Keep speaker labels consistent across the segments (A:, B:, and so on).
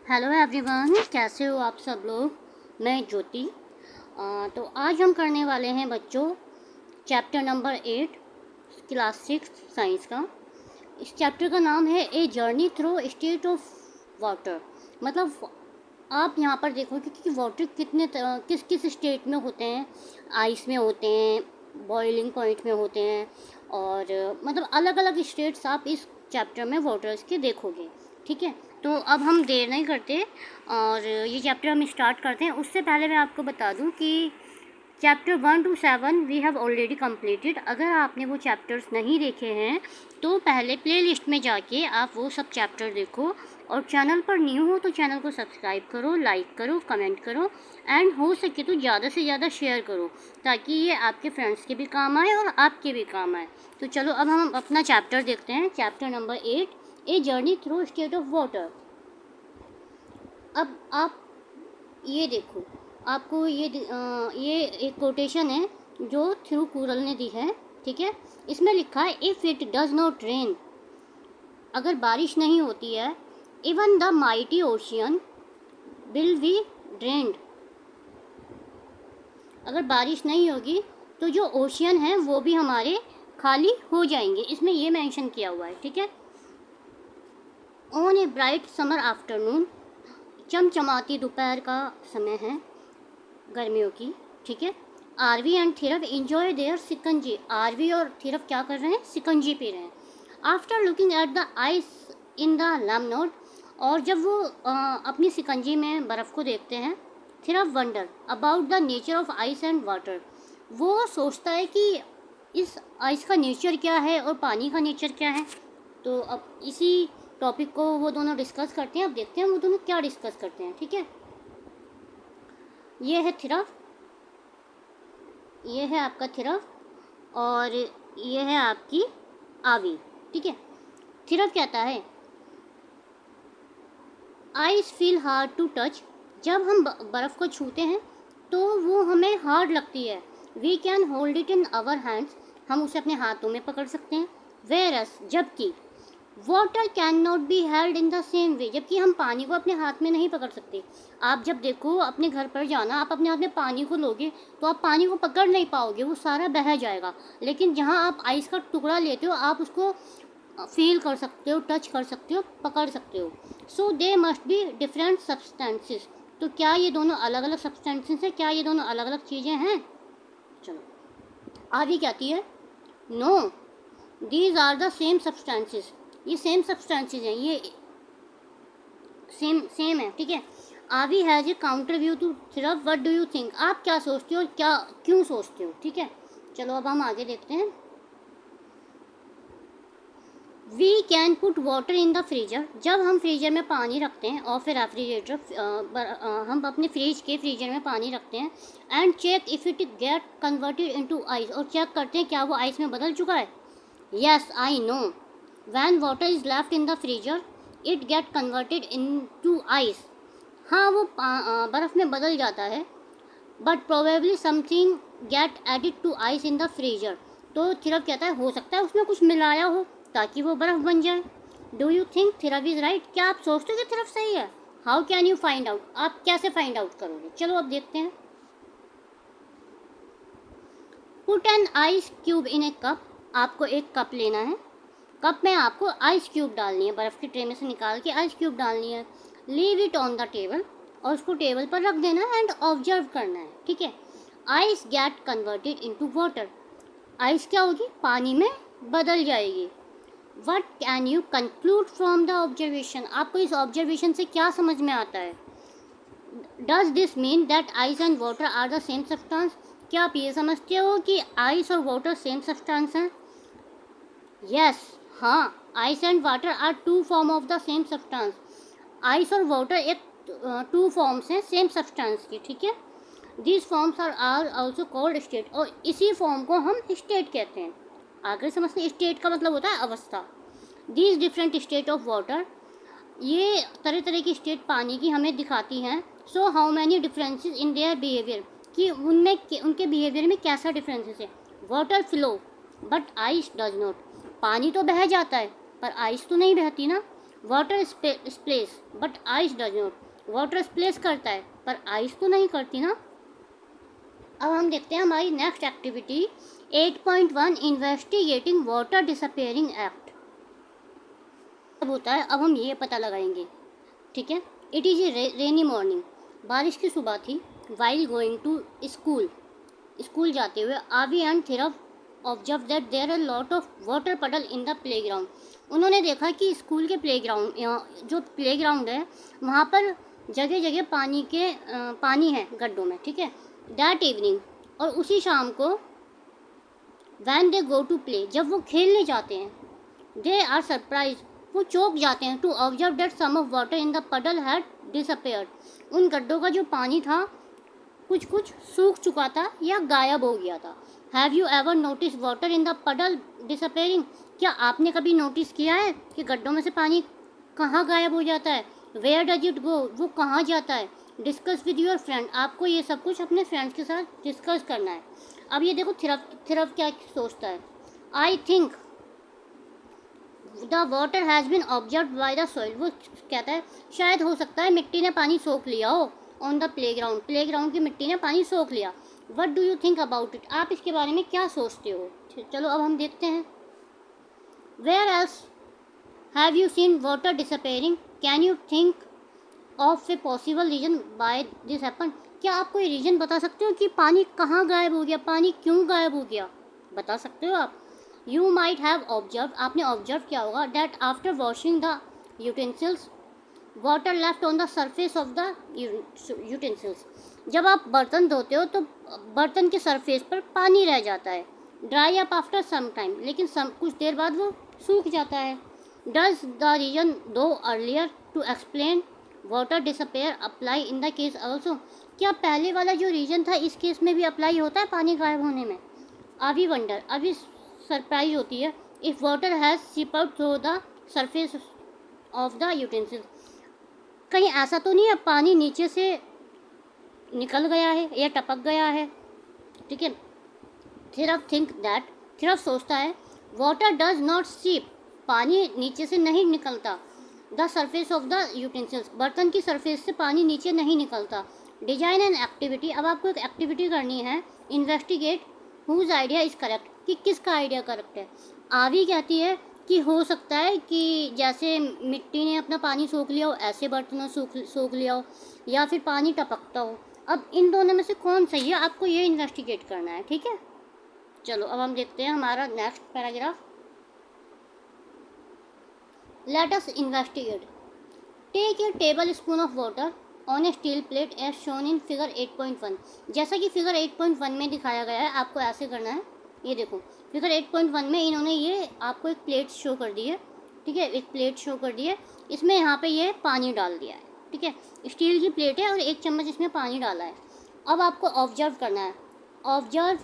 A: Hello everyone, कैसे हो आप सब लोग। मैं ज्योति। तो आज हम करने वाले हैं बच्चों चैप्टर नंबर 8 क्लास 6 साइंस का। इस चैप्टर का नाम है a journey through state of water. मतलब आप यहाँ पर देखोगे कि वाटर किस किस स्टेट में होते हैं। आइस में होते हैं, बॉइलिंग पॉइंट में होते हैं, और मतलब अलग अलग स्टेट्स आप इस चैप्टर में वाटर्स के देखोगे। ठीक है, तो अब हम देर नहीं करते और ये चैप्टर हम स्टार्ट करते हैं। उससे पहले मैं आपको बता दूं कि chapter 1 to 7 we have already completed. अगर आपने वो चैप्टर्स नहीं देखे हैं तो पहले प्लेलिस्ट में जाके आप वो सब चैप्टर देखो, और चैनल पर न्यू हो तो चैनल को सब्सक्राइब करो, लाइक करो, कमेंट करो, एंड हो सके तो ज़्यादा से ज़्यादा शेयर करो ताकि ये आपके फ्रेंड्स के भी काम आए और आपके भी काम आए। तो चलो अब हम अपना चैप्टर देखते हैं, chapter number 8 A journey through state of water. अब आप ये देखो, आपको ये एक कोटेशन है जो थ्रू कुरल ने दी है। ठीक है, इसमें लिखा है if it does not rain, अगर बारिश नहीं होती है, even the mighty ocean will be drained, अगर बारिश नहीं होगी तो जो ओशियन है वो भी हमारे खाली हो जाएंगे। इसमें ये मेंशन किया हुआ है। ठीक है, on a bright summer afternoon, चमचमाती दोपहर का समय है गर्मियों की। ठीक है, Aarvi and Thirav enjoy their shikanji, Aarvi और थिरफ क्या कर रहे हैं, सिकंजी पी रहे हैं। After looking at the ice in the lemonade, और जब वो अपनी सिकंजी में बर्फ़ को देखते हैं, Thirav wonder about the nature of ice and water, वो सोचता है कि इस आइस का नेचर क्या है और पानी का नेचर क्या है। तो अब इसी टॉपिक को वो दोनों डिस्कस करते हैं। अब देखते हैं वो दोनों क्या डिस्कस करते हैं। ठीक है, ये है थिरफ, ये है आपका थिरफ, और ये है आपकी आवी। ठीक है, थिरफ कहता है ice feel hard to touch, जब हम बर्फ़ को छूते हैं तो वो हमें हार्ड लगती है। We can hold it in our hands, हम उसे अपने हाथों में पकड़ सकते हैं। वेरस, जबकि water can not be held in the same way, जबकि हम पानी को अपने हाथ में नहीं पकड़ सकते। आप जब देखो अपने घर पर जाना, आप अपने हाथ में पानी को लोगे तो आप पानी को पकड़ नहीं पाओगे, वो सारा बह जाएगा। लेकिन जहाँ आप आइस का टुकड़ा लेते हो आप उसको फील कर सकते हो, टच कर सकते हो, पकड़ सकते हो। So they must be different substances, तो क्या ये दोनों अलग अलग सब्सटेंसेस हैं, क्या ये दोनों अलग अलग चीज़ें हैं। चलो आगे क्या आती है, no these are the same substances, ये सेम सब्सटेंसेस हैं, ये सेम है। ठीक है, Aarvi has a counter view to Thirav, what do you think, आप क्या सोचते हो, क्या क्यों सोचते हो। ठीक है, चलो अब हम आगे देखते हैं। We can put water in the freezer, जब हम फ्रीजर में पानी रखते हैं, और फिर रेफ्रिजरेटर हम अपने फ्रिज के फ्रीजर में पानी रखते हैं, and check if it get converted into ice, और चेक करते हैं क्या वो आइस में बदल चुका है। Yes I know, when water is left in the freezer it get converted into ice, हाँ वो बर्फ़ में बदल जाता है। But probably something get added to ice in the freezer, तो थिरफ कहता है हो सकता है उसमें कुछ मिलाया हो ताकि वो बर्फ़ बन जाए। Do you think Thirav is right, क्या आप सोचते हो कि थिरफ सही है। How can you find out, आप कैसे फाइंड आउट करोगे। चलो अब देखते हैं। Put an ice cube in a cup, आपको एक कप लेना है, कप में आपको आइस क्यूब डालनी है, बर्फ़ की ट्रे में से निकाल के आइस क्यूब डालनी है। Leave it on the table, और उसको टेबल पर रख देना है, एंड ऑब्जर्व करना है। ठीक है, ice get converted into water, ice क्या होगी, पानी में बदल जाएगी। What can you conclude from the observation, आपको इस ऑब्जर्वेशन से क्या समझ में आता है। Does this mean that ice and water are the same substance, क्या आप ये समझते हो कि आइस और वाटर सेम सब्सटेंस हैं। यस, हाँ, ice and water are two form of the same substance, ice और वाटर एक टू फॉर्म्स हैं सेम सब्सटेंस की। ठीक है, this forms are also called state, और इसी फॉर्म को हम स्टेट कहते हैं। आगे समझते, स्टेट का मतलब होता है अवस्था। These different state of water, ये तरह तरह की स्टेट पानी की हमें दिखाती हैं। So how many differences in their behaviour, कि उनमें उनके बिहेवियर में कैसा डिफरेंसेस है। Water flow but ice does not, पानी तो बह जाता है पर आइस तो नहीं बहती ना। Water splashes but ice does not, water splash करता है पर आइस तो नहीं करती ना। अब हम देखते हैं हमारी next activity 8.1 investigating water disappearing act. अब होता है, अब हम ये पता लगाएंगे, ठीक है। It is a rainy morning, बारिश की सुबह थी। While going to school, school जाते हुए Aarvi and Thirav observe that there are lot of water puddle in the playground. उन्होंने देखा कि स्कूल के प्लेग्राउंड, जो प्लेग्राउंड है वहाँ पर जगह जगह पानी है गड्ढों में, ठीक है। दैट इवनिंग, और उसी शाम को, when they go to play, जब वो खेलने जाते हैं, दे आर सरप्राइज, वो चौंक जाते हैं, to observe that some of water in the puddle had disappeared, उन गड्ढों का जो पानी था कुछ कुछ सूख चुका था या गायब हो गया था। Have you ever notice water in the पडल डिसअपेयरिंग, क्या आपने कभी नोटिस किया है कि गड्ढों में से पानी कहाँ गायब हो जाता है। वेयर डज इट गो, वो कहाँ जाता है। डिस्कस विद योर फ्रेंड, आपको ये सब कुछ अपने फ्रेंड्स के साथ डिस्कस करना है। अब ये देखो थिरफ क्या सोचता है। I think the water has been observe by the soil, वो कहता है शायद हो सकता है मिट्टी ने पानी सोख लिया हो। ऑन द प्लेग्राउंड, प्लेग्राउंड की मिट्टी ने पानी सोख लिया। What do you think about it, आप इसके बारे में क्या सोचते हो। चलो अब हम देखते हैं। Where else have you seen water disappearing, can you think of a possible reason by this happen, क्या आप कोई रीजन बता सकते हो कि पानी कहाँ गायब हो गया, पानी क्यों गायब हो गया, बता सकते हो आप। यू माइट हैव ऑब्जर्व, आपने ऑब्जर्व किया होगा, that after washing the utensils water left on the surface of the utensils, जब आप बर्तन धोते हो तो बर्तन के सरफेस पर पानी रह जाता है। Dry up after some time, लेकिन कुछ देर बाद वो सूख जाता है। Does the reason do earlier to explain water disappear apply in the case also, क्या पहले वाला जो रीजन था इस केस में भी अप्लाई होता है पानी गायब होने में। अभी वंडर, अभी सरप्राइज होती है, इफ़ वाटर हैज़ सीप out through the surface of the utensil, कहीं ऐसा तो नहीं है पानी नीचे से निकल गया है या टपक गया है, ठीक है। थिरफ थिंक दैट, थिरफ सोचता है, वाटर डज नॉट सीप, पानी नीचे से नहीं निकलता। The surface of the utensils, बर्तन की सरफेस से पानी नीचे नहीं निकलता। डिजाइन एंड एक्टिविटी, अब आपको एक एक्टिविटी करनी है। Investigate whose idea is correct, कि किसका आइडिया करेक्ट है। आवी कहती है कि हो सकता है कि जैसे मिट्टी ने अपना पानी सोख लिया हो, ऐसे बर्तनों सोख लिया हो, या फिर पानी टपकता हो। अब इन दोनों में से कौन सही है, आपको ये इन्वेस्टिगेट करना है, ठीक है। चलो अब हम देखते हैं हमारा next paragraph. Let us investigate. Take a tablespoon of water on a steel plate as shown in figure 8.1, जैसा कि फिगर 8.1 में दिखाया गया है, आपको ऐसे करना है। ये देखो फिगर 8.1 में इन्होंने ये आपको एक प्लेट शो कर दी है, ठीक है, एक प्लेट शो कर दी है, इसमें यहाँ पे ये पानी डाल दिया है, ठीक है। स्टील की प्लेट है और 1 चम्मच इसमें पानी डाला है। अब आपको ऑब्जर्व करना है, ऑब्जर्व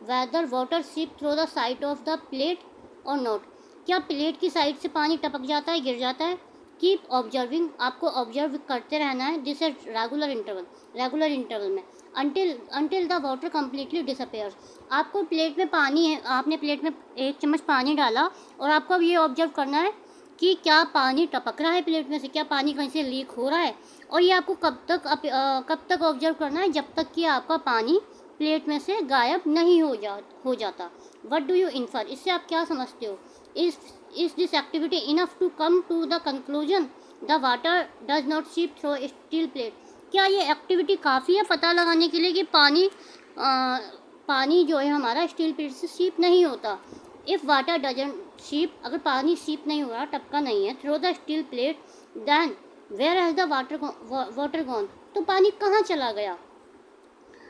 A: वेदर वाटर सीप through the side of the plate और नॉट, क्या प्लेट की साइड से पानी टपक जाता है, गिर जाता है। कीप ऑब्जर्विंग, आपको ऑब्जर्व करते रहना है, दिस एट रेगुलर इंटरवल में, until the water completely disappears. आपको प्लेट में पानी है, आपने प्लेट में 1 चम्मच पानी डाला और आपको अब ये ऑब्जर्व करना है कि क्या पानी टपक रहा है प्लेट में से, क्या पानी कहीं से लीक हो रहा है। और ये आपको कब तक ऑब्जर्व करना है, जब तक कि आपका पानी प्लेट में से गायब नहीं हो जाता। वट डू यू इन्फर, इससे आप क्या समझते हो। Is this activity enough to come to the conclusion the water does not seep through a steel plate, क्या ये एक्टिविटी काफ़ी है पता लगाने के लिए कि पानी जो है हमारा स्टील प्लेट से सीप नहीं होता। इफ़ वाटर डजंट सीप, अगर पानी सीप नहीं हो रहा, टपका नहीं है, through the steel plate, then where has the water gone, तो पानी कहाँ चला गया।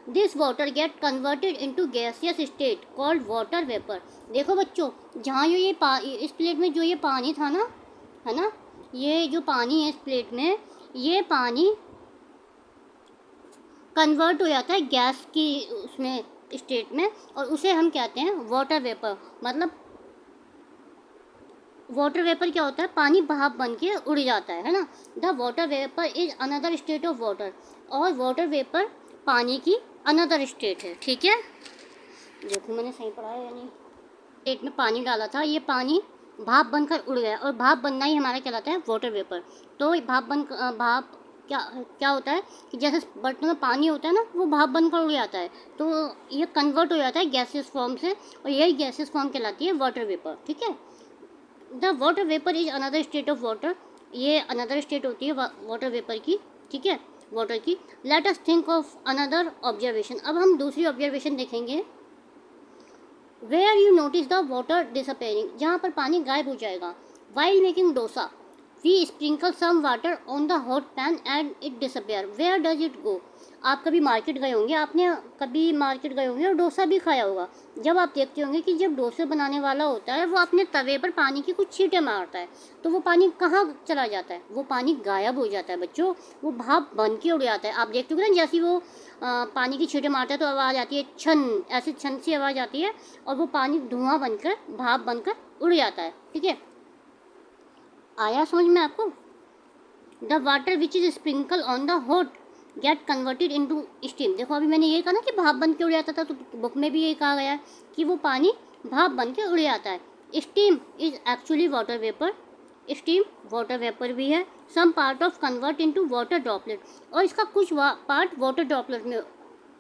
A: This water get converted into gaseous state called water vapour. देखो बच्चों, जहाँ इस प्लेट में जो ये पानी था ना, है ना, ये जो पानी है इस प्लेट में, ये पानी कन्वर्ट हो जाता है गैस की उसमें स्टेट में, और उसे हम कहते हैं वाटर वेपर। मतलब वाटर वेपर क्या होता है, पानी भाप बन के उड़ जाता है ना। The water vapour is another state of water, और वाटर वेपर पानी की अनदर स्टेट है, ठीक है। देखो मैंने सही पढ़ा है या नहीं। प्लेट में पानी डाला था, ये पानी भाप बनकर उड़ गया, और भाप बनना ही हमारा कहलाता है वाटर वेपर। तो भाप क्या क्या होता है कि जैसे बर्तन में पानी होता है ना, वो भाप बनकर उड़ जाता है, तो ये कन्वर्ट हो जाता है गैसेस फॉर्म से, और यही गैसेस फॉर्म कहलाती है वाटर वेपर। ठीक है, the water vapour is another state of water, ये अनदर स्टेट होती है वाटर वेपर की। ठीक है, वाटर की। Let us think of another observation, अब हम दूसरी ऑब्जर्वेशन देखेंगे। Where you notice the water disappearing, जहाँ पर पानी गायब हो जाएगा। While making dosa we sprinkle some water on the hot pan and it disappear, where does it go. आप कभी मार्केट गए होंगे, आपने कभी मार्केट गए होंगे और डोसा भी खाया होगा। जब आप देखते होंगे कि जब डोसे बनाने वाला होता है वो अपने तवे पर पानी की कुछ छींटे मारता है, तो वो पानी कहाँ चला जाता है? वो पानी गायब हो जाता है बच्चों, वो भाप बन के उड़ जाता है। आप देखते हो ना, जैसे वो पानी की छींटे मारता है तो आवाज़ आती है छन, ऐसे छन सी आवाज़ आती है, और वो पानी धुआं बनकर, भाप बनकर उड़ जाता है। ठीक है, आया समझ में आपको? The water which is sprinkle on the hot gate converted into steam. देखो अभी मैंने ये कहा ना कि भाप बन के उड़ जाता था, तो बुक में भी यही कहा गया है कि वो पानी भाप बन के उड़ जाता है। Steam is actually water vapour, steam water vapour भी है। Some part of convert into water droplet, और इसका कुछ पार्ट वाटर ड्रॉपलेट में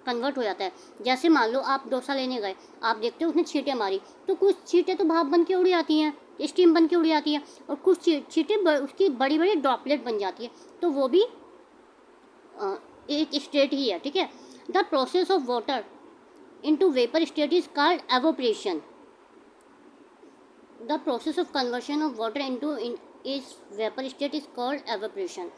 A: कन्वर्ट हो जाता है। जैसे मान लो आप डोसा लेने गए, आप देखते हो उसने छींटे मारी, तो कुछ छींटे तो भाप बन के उड़ जाती हैं, स्टीम बन के उड़ जाती है, और कुछ छींटे उसकी बड़ी बड़ी ड्रॉपलेट बन जाती है, तो वो भी एक स्टेट ही है। ठीक है, the process of water into vapour state is called evaporation. The process of conversion of water into is vapour state is called evaporation.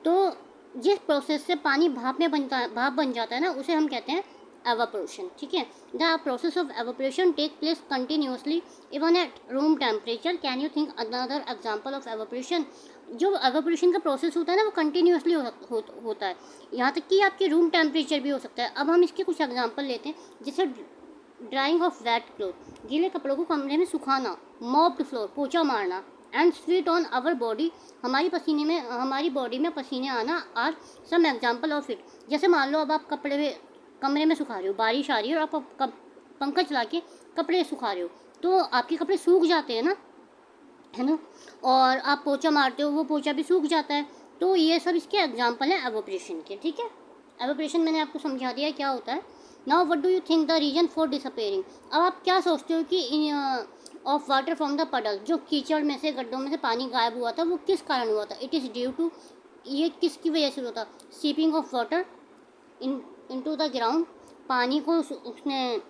A: तो जिस प्रोसेस से पानी भाप बन जाता है ना, उसे हम कहते हैं एवापोरेशन। ठीक है, the process of evaporation take place continuously even at room temperature. Can you think another example of evaporation? जो एवापोरेशन का प्रोसेस होता है ना, वो कंटिन्यूसली होता है, यहाँ तक कि आपके रूम टेम्परेचर भी हो सकता है। अब हम इसके कुछ एग्जांपल लेते हैं, जैसे ड्राइंग ऑफ वेट क्लोथ, गीले कपड़ों को कमरे में सुखाना, मॉप्ड फ्लोर, पोछा मारना, and sweat on our body, हमारी बॉडी में पसीने आना, are some example of it. जैसे मान लो अब आप कमरे में सुखा रहे हो, बारिश आ रही है और आप पंखा चला के कपड़े सुखा रहे हो, तो आपके कपड़े सूख जाते हैं ना, है ना, और आप पोछा मारते हो, वो पोछा भी सूख जाता है। तो ये सब इसके एग्जाम्पल हैं एवोपरेशन के। ठीक है, एवोपरेशन मैंने आपको समझा दिया क्या होता है। Now what do you think the reason for disappearing? अब आप क्या सोचते हो कि ऑफ वाटर फ्रॉम द पडल, जो कीचड़ में से, गड्ढों में से पानी गायब हुआ था, वो किस कारण हुआ था? इट इज़ ड्यू टू, ये किसकी वजह से हुआ था? Seeping of water into the ground, पानी को उसने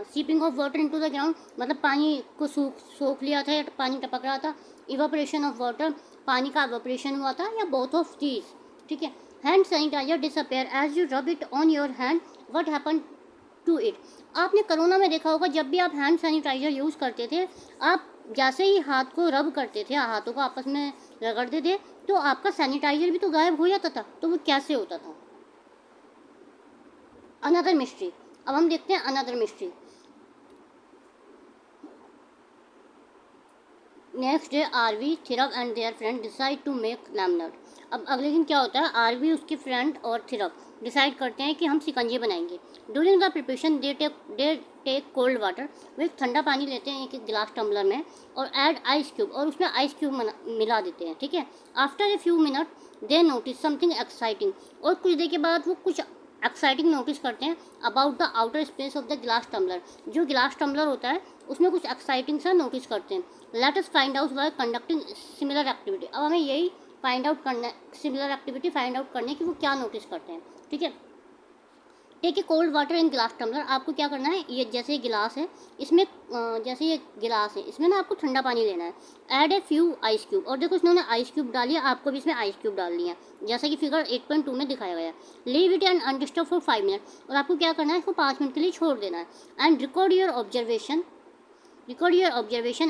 A: seeping of water into the ground, मतलब पानी को सोख लिया था, या पानी टपक रहा था। इवापोरेशन ऑफ वाटर, पानी का इवापोरेशन हुआ था, या बोथ ऑफ दीज। ठीक है, hand sanitiser disappear as you rub it on your hand, what happen to it? आपने कोरोना में देखा होगा, जब भी आप हैंड सैनिटाइजर यूज़ करते थे, आप जैसे ही हाथ को रब करते थे, हाथों को आपस में रगड़ते थे, तो आपका सैनिटाइजर भी तो गायब हो जाता था। तो वो कैसे होता था? Another mystery. अब हम देखते हैं another mystery. Next day Aarvi, Thirav and their friend decide to make lemonade. अब अगले दिन क्या होता है, आरवी, उसके फ्रेंड और थिरव डिसाइड करते हैं कि हम शिकंजी बनाएंगे। During the preparation they take cold water, वो एक ठंडा पानी लेते हैं एक गिलास टम्बलर में, और ऐड आइस क्यूब, और उसमें आइस क्यूब मिला देते हैं। ठीक है, after a few minute they notice something exciting, और कुछ देर के बाद वो कुछ एक्साइटिंग नोटिस करते हैं about the outer space of the glass tumbler. जो गिलास टम्बलर होता है उसमें कुछ एक्साइटिंग सा नोटिस करते हैं। Let us find out by conducting similar activity. अब हमें यही फाइंड आउट करना है, सिमिलर एक्टिविटी फाइंड आउट करने की वो क्या नोटिस करते हैं। ठीक है, take a cold water in glass tumbler. आपको क्या करना है, ये जैसे गिलास है, इसमें जैसे ये गिलास है, इसमें ना आपको ठंडा पानी लेना है। Add a few ice cube, और देखो इन्होंने आइस क्यूब डाली है, आपको भी इसमें आइस क्यूब डालनी है, जैसा कि फिगर 8.2 में दिखाया गया है। Leave it and undisturb for 5 minute, और आपको क्या करना है, इसको 5 मिनट के लिए छोड़ देना है। And record your observation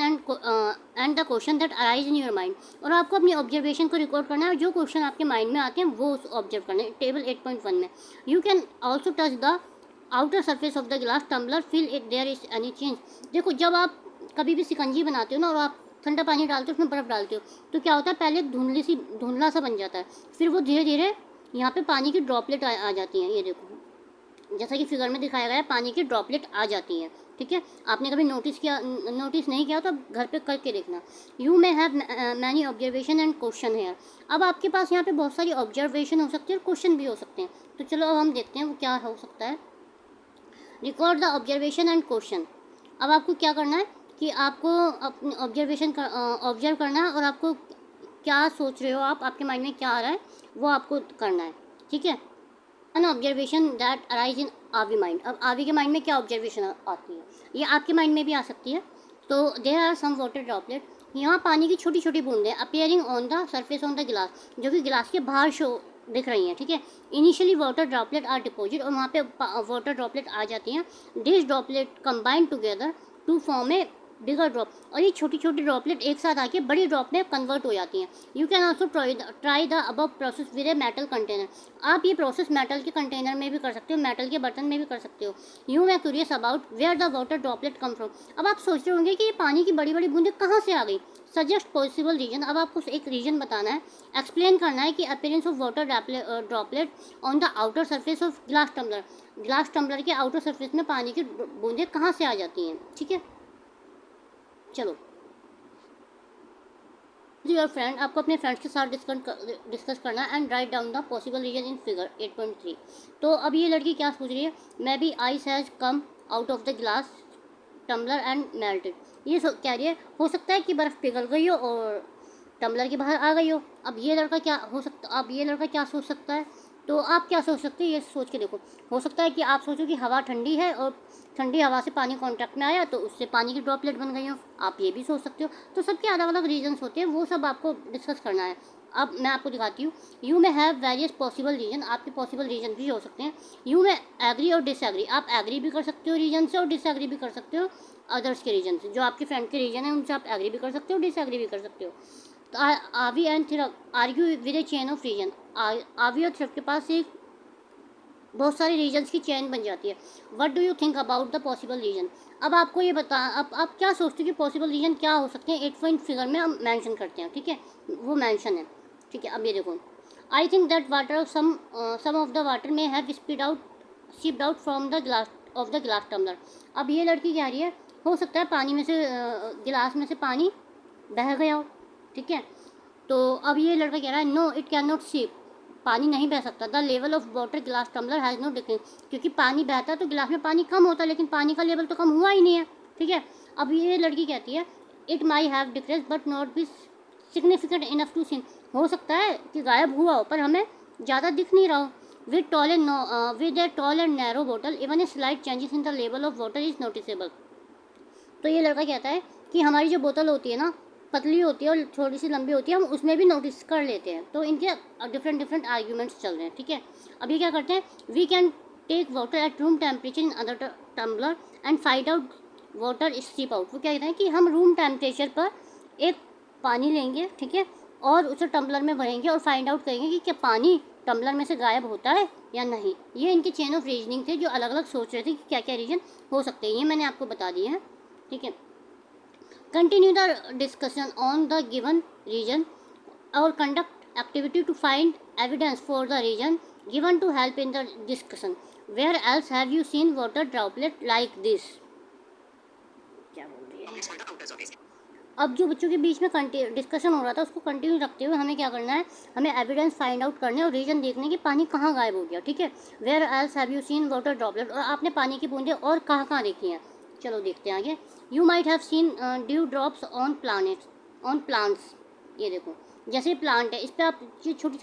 A: and the question that arise in your mind, और आपको अपनी ऑब्जर्वेशन को रिकॉर्ड करना है, जो क्वेश्चन आपके माइंड में आते हैं वो ऑब्जर्व करने हैं। टेबल 8.1 में you can also touch the outer surface of the glass tumbler, feel it there is any change. देखो जब आप कभी भी शिकंजी बनाते हो ना, और आप ठंडा पानी डालते हो, उसमें बर्फ़ डालते हो, तो क्या होता है, पहले धुंधला सा बन जाता है, फिर वो धीरे धीरे यहाँ पे पानी की ड्रॉपलेट आ जाती हैं। ये देखो जैसा कि फिगर में दिखाया गया है, पानी की ड्रॉपलेट आ जाती हैं, ठीक है। आपने कभी नोटिस नहीं किया तो घर पे करके देखना। You may have many observation and question है। अब आपके पास यहाँ पे बहुत सारी ऑब्जर्वेशन हो सकती है और क्वेश्चन भी हो सकते हैं। तो चलो अब हम देखते हैं वो क्या हो सकता है। Record the observation and question. अब आपको क्या करना है कि आपको अपनी ऑब्जर्वेशन ऑब्जर्व करना है और आपको क्या सोच रहे हो आप, आपके माइंड में क्या आ रहा है वो आपको करना है, ठीक है। An observation that arise in our mind. अब आवी के माइंड में क्या ऑब्जर्वेशन आती है, ये आपके माइंड में भी आ सकती है। तो there are some water droplet, यहाँ पानी की छोटी छोटी बूंदें appearing on the surface on the glass, जो कि गिलास के बाहर शो दिख रही हैं, ठीक है। Initially water droplet are deposit, और वहाँ पे वाटर ड्रॉपलेट आ जाती हैं। This droplet combine together to form a bigger drop, और ये छोटी छोटी ड्रॉपलेट एक साथ आके बड़ी ड्रॉप में कन्वर्ट हो जाती हैं। You can also try the above process with a metal container. आप ये प्रोसेस मेटल के कंटेनर में भी कर सकते हो, मेटल के बर्तन में भी कर सकते हो। You may curious about where the water droplet come from. अब आप सोच रहे होंगे कि ये पानी की बड़ी बड़ी बूंदें कहाँ से आ गई। Suggest possible reason. अब आपको एक रीजन बताना है, एक्सप्लेन करना है कि appearance of water droplet on the outer surface of glass tumbler. Glass tumbler के आउटर सरफेस में पानी की बूंदें कहाँ से आ जाती हैं, ठीक है। चलो, योर फ्रेंड, आपको अपने फ्रेंड्स के साथ डिस्कस करना है and write down the possible reason in figure 8.3। तो अब ये लड़की क्या सोच रही है, maybe ice has come out of the glass tumbler and melted. ये कह रही है हो सकता है कि बर्फ़ पिघल गई हो और टम्बलर के बाहर आ गई हो। अब ये लड़का क्या सोच सकता है, तो आप क्या सोच सकते हैं ये सोच के देखो। हो सकता है कि आप सोचो कि हवा ठंडी है और ठंडी हवा से पानी कांटेक्ट में आया तो उससे पानी की ड्रॉपलेट बन गई हो, आप ये भी सोच सकते हो। तो सबके अलग अलग रीजन्स होते हैं, वो सब आपको डिस्कस करना है। अब मैं आपको दिखाती हूँ। यू में हैव वेरियस पॉसिबल रीजन, आपके पॉसिबल रीजन भी हो सकते हैं। यू में एग्री और डिसएग्री, आप एग्री भी कर सकते हो रीजन से और डिसएग्री भी कर सकते हो अदर्स के रीजन से। जो आपके फ्रेंड के रीजन है उनसे आप एग्री भी कर सकते हो, डिसएग्री भी कर सकते हो। तो आवी एंड थ्रप argue with a chain of reason. आवी और थ्रप के पास एक बहुत सारे रीजन्स की चेन बन जाती है। What do you think about the possible reason. अब आपको ये बता, अब आप क्या सोचते हो कि पॉसिबल रीजन क्या हो सकते हैं। 8 पॉइंट फिगर में हम मेंशन करते हैं, ठीक है, वो मेंशन है, ठीक है। अब ये देखो, I think that water some of the water में have seeped out from the glass of the glass tumbler. अब ये लड़की कह रही है हो सकता है पानी में से गिलास में से पानी बह गया हो, ठीक है। तो अब ये लड़का कह रहा है नो इट कैन नॉट सीप, पानी नहीं बह सकता। The level of water glass tumbler has no decrease, क्योंकि पानी बहता है तो गिलास में पानी कम होता है, लेकिन पानी का लेवल तो कम हुआ ही नहीं है, ठीक है। अब ये लड़की कहती है it may have decrease but not be significant enough to seen. हो सकता है कि गायब हुआ हो पर हमें ज़्यादा दिख नहीं रहा हो। With a tall and narrow bottle even a slight changes in the level of water is noticeable. तो ये लड़का कहता है कि हमारी जो बोतल होती है ना, पतली होती है और थोड़ी सी लंबी होती है, हम उसमें भी नोटिस कर लेते हैं। तो इनके डिफरेंट आर्ग्यूमेंट्स चल रहे हैं, ठीक है। अभी क्या करते हैं, we can take water at room temperature in other tumbler and find out water steep out. वो क्या कहते हैं कि हम रूम टेम्परेचर पर एक पानी लेंगे, ठीक है, और उसे टम्बलर में भरेंगे और फाइंड आउट करेंगे कि क्या पानी टम्बलर में से गायब होता है या नहीं। ये इनके चेन ऑफ रीजनिंग थे जो अलग अलग सोच रहे थे कि क्या क्या रीजन हो सकते हैं। ये मैंने आपको बता दिए हैं, ठीक है। Continue the discussion on the given reason और conduct activity to find evidence for the reason given to help in the discussion. Where else have you seen water droplet like this. क्या बोल रही है। अब जो बच्चों के बीच में डिस्कशन हो रहा था उसको कंटिन्यू रखते हुए हमें क्या करना है, हमें एविडेंस फाइंड आउट करने और रीजन देखने कि पानी कहाँ गायब हो गया, ठीक है। Where else have you seen water droplet, और आपने पानी की बूंदें और कहाँ कहाँ देखी हैं। चलो देखते हैं आगे। You might have seen due drops on plants. ये देखो जैसे प्लांट है इस पर आप छोटी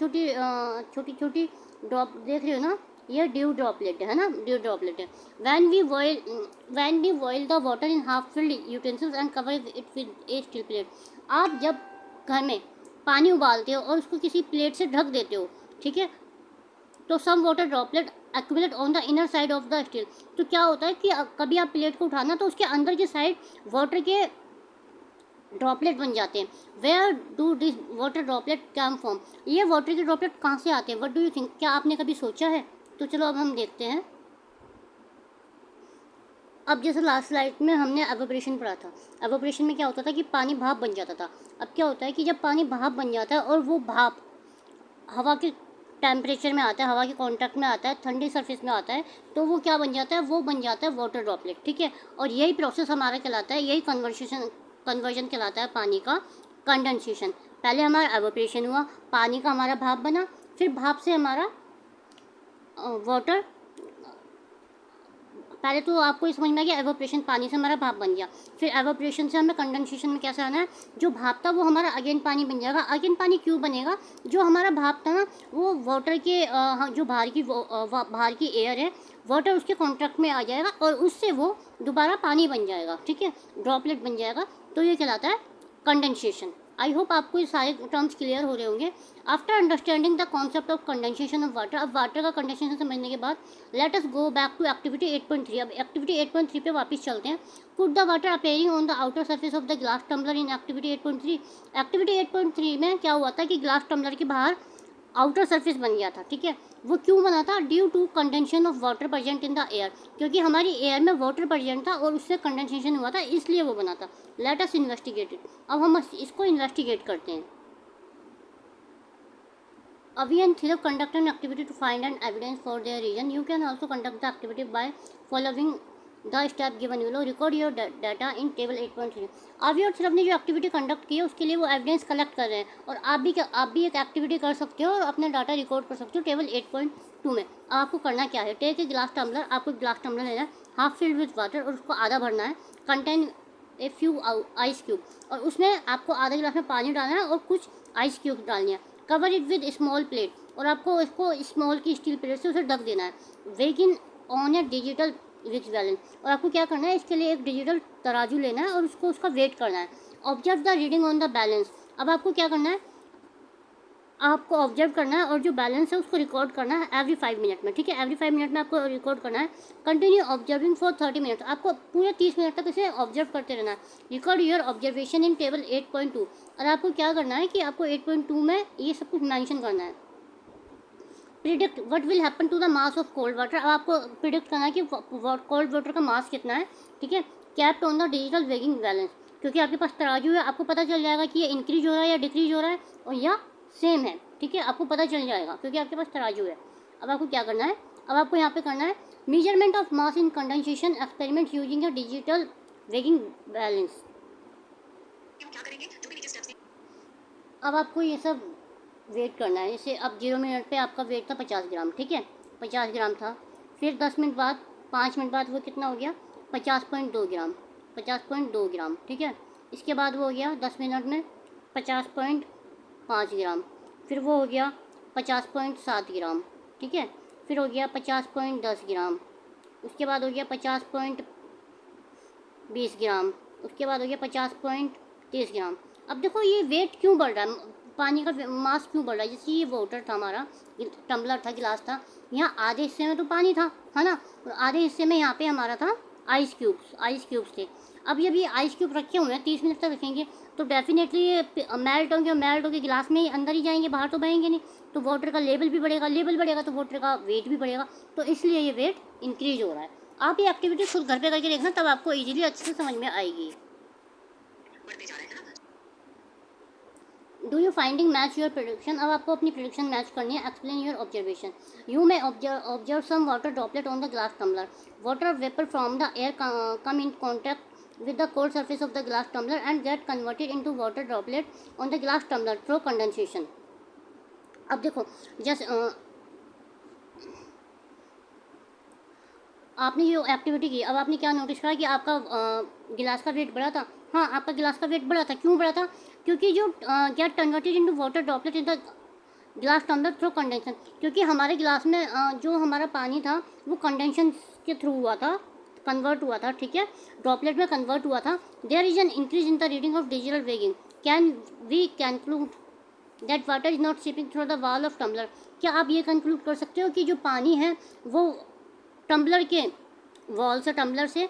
A: छोटी ड्रॉप देख रहे हो ना, ये ड्यू ड्रॉपलेट है ना, ड्यू ड्रॉपलेट है। When we boil the water in half filled utensils and cover it with a steel plate. आप जब घर में पानी उबालते हो और उसको किसी प्लेट से ढक देते हो, ठीक है, तो some water droplet accumulate on the inner side of the steel. तो क्या होता है कि कभी आप प्लेट को उठाना तो उसके अंदर की साइड वाटर के ड्रॉपलेट बन जाते हैं। Where do this water droplet come from, ये वाटर के ड्रॉपलेट कहाँ से आते हैं। व्हाट डू यू थिंक, क्या आपने कभी सोचा है। तो चलो अब हम देखते हैं। अब जैसे लास्ट स्लाइड में हमने एवोपरेशन पढ़ा था, एवोपरेशन में क्या होता था कि पानी भाप बन जाता था। अब क्या होता है कि जब पानी भाप बन जाता है और वो भाप हवा के टेम्परेचर में आता है, हवा के कांटेक्ट में आता है, ठंडी सरफेस में आता है, तो वो क्या बन जाता है, वो बन जाता है वाटर ड्रॉपलेट, ठीक है। और यही प्रोसेस हमारा कहलाता है, यही कन्वर्जन कहलाता है पानी का कंडेंसेशन। पहले हमारा एवोपरेशन हुआ, पानी का हमारा भाप बना, फिर भाप से हमारा वाटर, पहले तो आपको ये समझ में आ गया, एवोपरेशन पानी से हमारा भाप बन गया, फिर एवोपरेशन से हमें कंडेंसेशन में कैसे आना है, जो भाप था वो हमारा अगेन पानी बन जाएगा। अगेन पानी क्यों बनेगा, जो हमारा भाप था ना वो वाटर के जो बाहर की एयर है, वाटर उसके कॉन्ट्रैक्ट में आ जाएगा और उससे वो दोबारा पानी बन जाएगा, ठीक है, ड्रॉपलेट बन जाएगा, तो ये कहलाता है कंडेंसेशन। आई होप आपको ये सारे टर्म्स क्लियर हो रहे होंगे। After understanding the concept of condensation of water, अब वाटर का कंडेंसेशन समझने के बाद let us go back to activity 8.3। अब एक्टिविटी 8.3 पे वापस चलते हैं। Put the water appearing on the outer surface of the glass tumbler in activity 8.3। Activity 8.3 में क्या हुआ था कि ग्लास टम्बलर के बाहर आउटर सरफेस बन गया था, ठीक है। वो क्यों बना था, due to condensation of water present in the air, क्योंकि हमारी एयर में वाटर प्रेजेंट था और उससे कंडेंसेशन हुआ था, इसलिए वो बना था। Late us investigate it. अब हम इसको इन्वेस्टिगेट करते हैं। We and Thilip conduct an activity to find an evidence for their reason. You can also conduct the activity by following the step given below. Record your data in table 8.3. अभी और सिर्फ ने जो activity conduct की है उसके लिए वो एविडेंस कलेक्ट कर रहे हैं, और आप भी एक एक्टिविटी कर सकते हो और अपना डाटा रिकॉर्ड कर सकते हो टेबल 8.2 में। आपको करना क्या है, टेक ए ग्लास टम्बलर, आपको ग्लास टम्बलर लेना है, हाफ फिल्ड विथ वाटर, और उसको आधा भरना है, contain a few ice cube, और उसमें आपको आधा गिलास में पानी डालना है और कुछ आइस क्यूब डालनी है। Cover it with small plate, और आपको इसको स्मॉल की स्टील प्लेट से उसे ढक देना है। वेगिन on a digital which balance, और आपको क्या करना है, इसके लिए एक डिजिटल तराजू लेना है और उसको उसका वेट करना है। Observe the reading on the balance, अब आपको क्या करना है, आपको ऑब्जर्व करना है और जो बैलेंस है उसको रिकॉर्ड करना है एवरी 5 मिनट में, ठीक है, एवरी 5 मिनट में आपको रिकॉर्ड करना है। कंटिन्यू ऑब्जर्विंग फॉर 30 मिनट, आपको पूरे 30 मिनट तक इसे ऑब्जर्व करते रहना है। Record your observation in table 8.2, और आपको क्या करना है कि आपको 8.2 में ये सब कुछ मेंशन करना है। Predict what will happen to the mass of cold water, अब आपको प्रिडिक्ट करना है कि कोल्ड वाटर का मास कितना है, ठीक है। Kept on the digital weighing balance, क्योंकि आपके पास तराजू है, आपको पता चल जाएगा कि ये इंक्रीज हो रहा है या डिक्रीज हो रहा है, और या सेम है, ठीक है, आपको पता चल जाएगा क्योंकि आपके पास तराजू है। अब आपको क्या करना है, अब आपको यहाँ पे करना है measurement of mass in condensation experiment using a digital weighing balance. अब आपको ये सब वेट करना है, जैसे अब 0 मिनट पे आपका वेट था 50 ग्राम, ठीक है, 50 ग्राम था, फिर 10 मिनट बाद 5 मिनट बाद वो कितना हो गया, 50.2 ग्राम, 50.2 ग्राम, ठीक है। इसके बाद वो हो गया 10 मिनट में 50.5 ग्राम, फिर वो हो गया 50.7 ग्राम, ठीक है, फिर हो गया 50.10 ग्राम, उसके बाद हो गया 50.20 ग्राम, उसके बाद हो गया 50.30 ग्राम। अब देखो ये वेट क्यों बढ़ रहा है, पानी का मास क्यों बढ़ रहा है, जैसे ये वाटर था हमारा, टम्बलर था, गिलास था, यहाँ आधे हिस्से में तो पानी था, है ना, और आधे हिस्से में यहाँ पे हमारा था आइस क्यूब्स थे। अब जब ये आइस क्यूब रखे हुए हैं 30 मिनट तक रखेंगे तो डेफिनेटली ये मेल्ट होंगे, और मेल्ट होकर गिलास में ही अंदर ही जाएंगे, बाहर तो बहेंगे नहीं, तो वाटर का लेवल भी बढ़ेगा, लेवल बढ़ेगा तो वाटर का वेट भी बढ़ेगा, तो इसलिए ये वेट इंक्रीज हो रहा है। आप ये एक्टिविटी खुद घर पे करके देखना, तब आपको इजीली अच्छे से समझ में आएगी। Do you finding match your prediction, अब आपको अपनी प्रेडिक्शन मैच करनी है। Explain your observation, you may observe some water droplet on the glass tumbler, water vapour from the air come in contact with the cold surface of the glass tumbler and get converted into water droplet on the glass tumbler through condensation। अब देखो जैसे आपने जो activity की, अब आपने क्या notice करा कि आपका गिलास का वेट बढ़ा था। हाँ, आपका गिलास का वेट बढ़ा था, क्यों बढ़ा था, क्योंकि जो get converted into water droplet in the glass tumbler through condensation, क्योंकि हमारे गिलास में जो हमारा पानी था वो कंडेंशन के थ्रू हुआ था, कन्वर्ट हुआ था, ठीक है, ड्रॉपलेट में कन्वर्ट हुआ था। There is an increase in the reading of digital weighing, can we conclude that water is not seeping through the wall of tumbler, क्या आप ये कंक्लूड कर सकते हो कि जो पानी है वो टम्बलर के वॉल से, टम्बलर से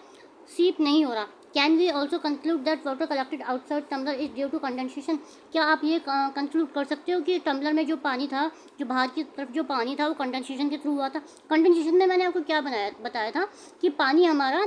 A: सीप नहीं हो रहा। Can we also conclude that water collected outside tumbler is due to condensation, क्या आप ये कंक्लूड कर सकते हो कि टम्बलर में जो पानी था, जो बाहर की तरफ जो पानी था वो कंडेंसेशन के थ्रू हुआ था। कंडेंसेशन में मैंने आपको क्या बताया था कि पानी हमारा